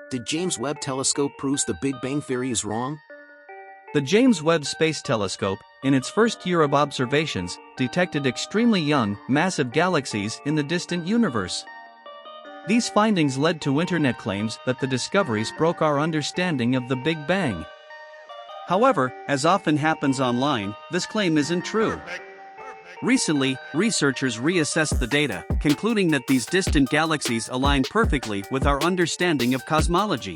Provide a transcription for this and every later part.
Did James Webb Telescope proves the Big Bang Theory is wrong? The James Webb Space Telescope, in its first year of observations, detected extremely young, massive galaxies in the distant universe. These findings led to internet claims that the discoveries broke our understanding of the Big Bang. However, as often happens online, this claim isn't true. Recently, researchers reassessed the data, concluding that these distant galaxies align perfectly with our understanding of cosmology.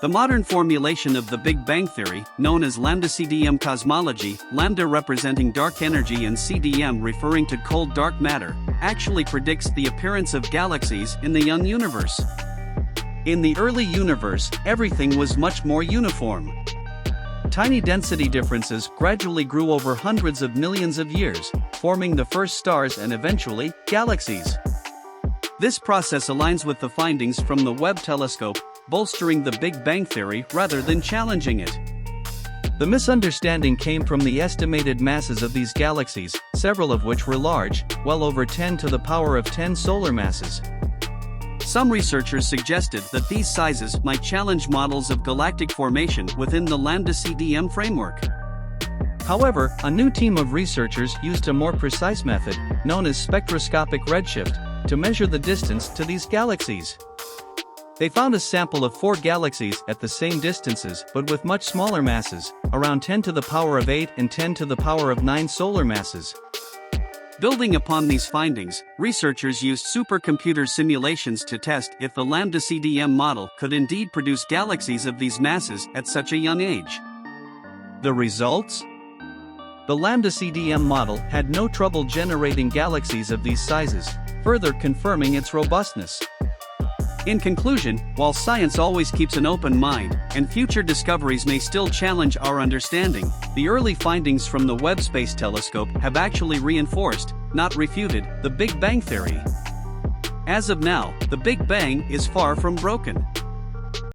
The modern formulation of the Big Bang theory, known as Lambda-CDM cosmology, lambda representing dark energy and CDM referring to cold dark matter, actually predicts the appearance of galaxies in the young universe. In the early universe, everything was much more uniform. Tiny density differences gradually grew over hundreds of millions of years, forming the first stars and eventually, galaxies. This process aligns with the findings from the Webb telescope, bolstering the Big Bang theory rather than challenging it. The misunderstanding came from the estimated masses of these galaxies, several of which were large, well over 10 to the power of 10 solar masses. Some researchers suggested that these sizes might challenge models of galactic formation within the Lambda-CDM framework. However, a new team of researchers used a more precise method, known as spectroscopic redshift, to measure the distance to these galaxies. They found a sample of 4 galaxies at the same distances but with much smaller masses, around 10 to the power of 8 and 10 to the power of 9 solar masses. Building upon these findings, researchers used supercomputer simulations to test if the Lambda-CDM model could indeed produce galaxies of these masses at such a young age. The results? The Lambda-CDM model had no trouble generating galaxies of these sizes, further confirming its robustness. In conclusion, while science always keeps an open mind, and future discoveries may still challenge our understanding, the early findings from the Webb Space Telescope have actually reinforced, not refuted, the Big Bang theory. As of now, the Big Bang is far from broken.